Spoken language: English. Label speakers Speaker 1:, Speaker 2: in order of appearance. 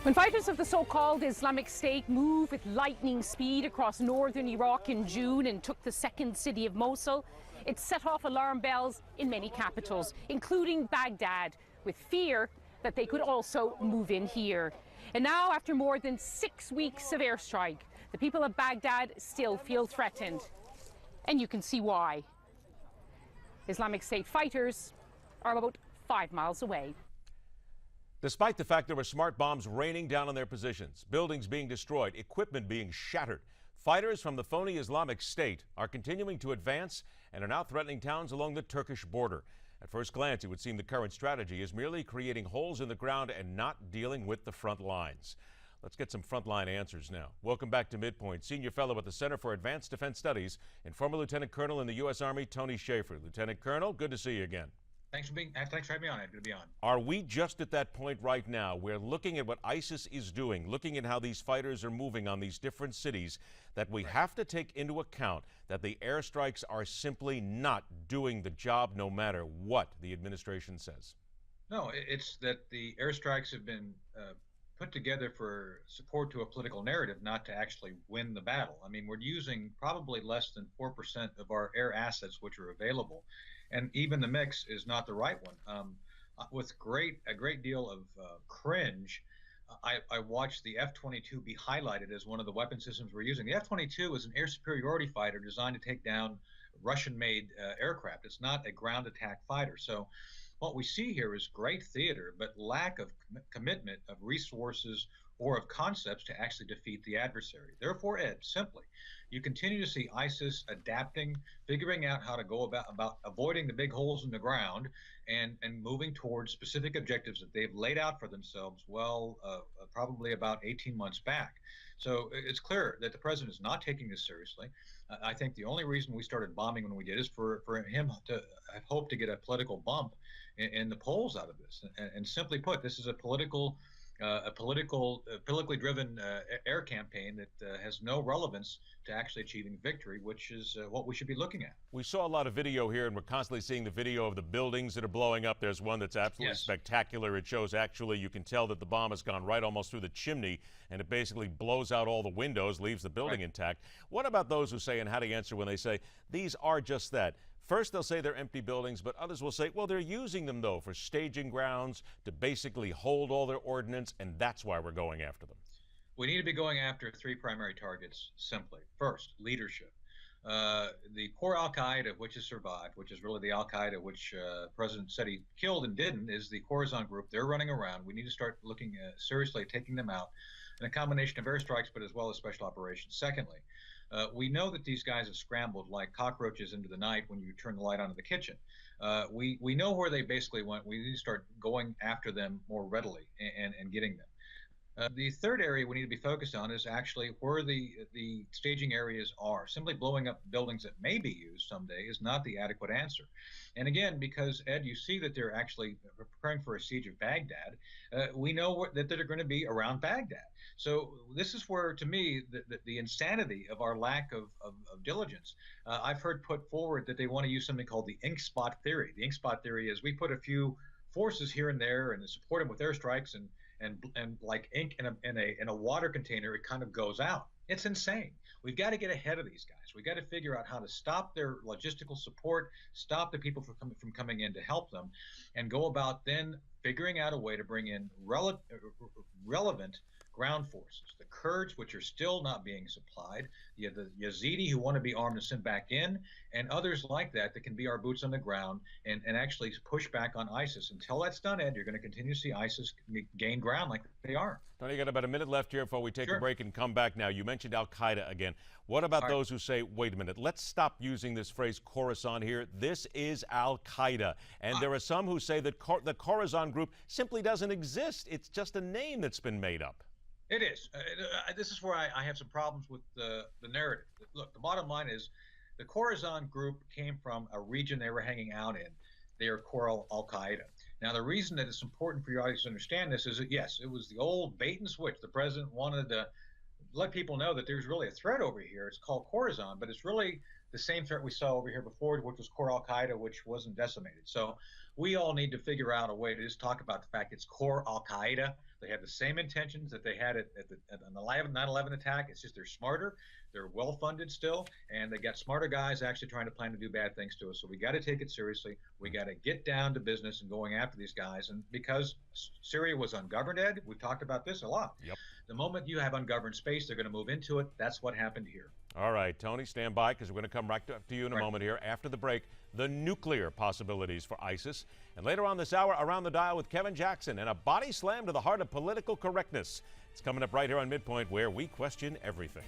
Speaker 1: When fighters of the so-called Islamic State moved with lightning speed across northern Iraq in June and took the second city of Mosul, it set off alarm bells in many capitals, including Baghdad, with fear that they could also move in here. And now, after more than 6 weeks of airstrike, the people of Baghdad still feel threatened. And you can see why. Islamic State fighters are about 5 miles away.
Speaker 2: Despite the fact there were smart bombs raining down on their positions, buildings being destroyed, equipment being shattered, fighters from the phony Islamic State are continuing to advance and are now threatening towns along the Turkish border. At first glance, it would seem the current strategy is merely creating holes in the ground and not dealing with the front lines. Let's get some frontline answers now. Welcome back to Midpoint. Senior Fellow at the Center for Advanced Defense Studies and former Lieutenant Colonel in the U.S. Army, Tony Shaffer. Lieutenant Colonel, good to see you again.
Speaker 3: Thanks for having me on. Good to be on.
Speaker 2: Are we just at that point right now where, looking at what ISIS is doing, looking at how these fighters are moving on these different cities, that we have to take into account that the airstrikes are simply not doing the job no matter what the administration says?
Speaker 3: No, it's that the airstrikes have been put together for support to a political narrative, not to actually win the battle. I mean, we're using probably less than 4% of our air assets which are available, and even the mix is not the right one. With a great deal of cringe, I watched the F-22 be highlighted as one of the weapon systems we're using. The F-22 is an air superiority fighter designed to take down Russian-made aircraft. It's not a ground attack fighter. So what we see here is great theater, but lack of commitment of resources or of concepts to actually defeat the adversary. Therefore, Ed, simply, you continue to see ISIS adapting, figuring out how to go about avoiding the big holes in the ground and moving towards specific objectives that they've laid out for themselves probably about 18 months back. So it's clear that the president is not taking this seriously. I think the only reason we started bombing when we did is for him to hope to get a political bump in the polls out of this. And simply put, this is a politically driven air campaign that has no relevance to actually achieving victory, which is what we should be looking at.
Speaker 2: We saw a lot of video here, and we're constantly seeing the video of the buildings that are blowing up. There's one that's absolutely spectacular. It shows, actually, you can tell that the bomb has gone right almost through the chimney, and it basically blows out all the windows, leaves the building intact. What about those who say, and how to answer when they say, these are just that? First, they'll say they're empty buildings, but others will say, well, they're using them, though, for staging grounds to basically hold all their ordnance, and that's why we're going after them.
Speaker 3: We need to be going after 3 primary targets, simply. First, leadership. The core al-Qaeda, which has survived, which is really the al-Qaeda which the president said he killed and didn't, is the Khorasan group. They're running around. We need to start looking seriously at taking them out in a combination of airstrikes, but as well as special operations. Secondly, we know that these guys have scrambled like cockroaches into the night when you turn the light on in the kitchen. We know where they basically went. We need to start going after them more readily and getting them. The third area we need to be focused on is actually where the staging areas are. Simply blowing up buildings that may be used someday is not the adequate answer. And again, because, Ed, you see that they're actually preparing for a siege of Baghdad, we know that they're going to be around Baghdad. So this is where, to me, the insanity of our lack of diligence. I've heard put forward that they want to use something called the ink spot theory. The ink spot theory is we put a few forces here and there and support them with airstrikes and like ink in a water container, it kind of goes out. It's insane. We've got to get ahead of these guys. We've got to figure out how to stop their logistical support, stop the people from coming in to help them, and go about then figuring out a way to bring in relevant ground forces. The Kurds, which are still not being supplied, you have the Yazidi who want to be armed and sent back in, and others like that can be our boots on the ground and actually push back on ISIS. Until that's done, Ed, you're going to continue to see ISIS gain ground like they are.
Speaker 2: Tony, you got about a minute left here before we take a break and come back now. You mentioned al-Qaeda again. What about those who say, wait a minute, let's stop using this phrase Khorasan here. This is al-Qaeda. And there are some who say that the Khorasan group simply doesn't exist. It's just a name that's been made up.
Speaker 3: It is. This is where I have some problems with the narrative. Look, the bottom line is the Khorasan group came from a region they were hanging out in. They are core al-Qaeda. Now, the reason that it's important for your audience to understand this is that, yes, it was the old bait and switch. The president wanted to let people know that there's really a threat over here. It's called Khorasan, but it's really the same threat we saw over here before, which was core Al-Qaeda, which wasn't decimated. So we all need to figure out a way to just talk about the fact it's core Al-Qaeda. They have the same intentions that they had at the 9/11 attack. It's just they're smarter, they're well-funded still, and they got smarter guys actually trying to plan to do bad things to us. So we got to take it seriously. We got to get down to business and going after these guys. And because Syria was ungoverned, Ed, we've talked about this a lot.
Speaker 2: Yep.
Speaker 3: The moment you have ungoverned space, they're going to move into it. That's what happened here.
Speaker 2: All right, Tony, stand by because we're going to come right to you in a moment here after the break. The nuclear possibilities for ISIS. And later on this hour, Around the Dial with Kevin Jackson and a body slam to the heart of political correctness. It's coming up right here on Midpoint, where we question everything.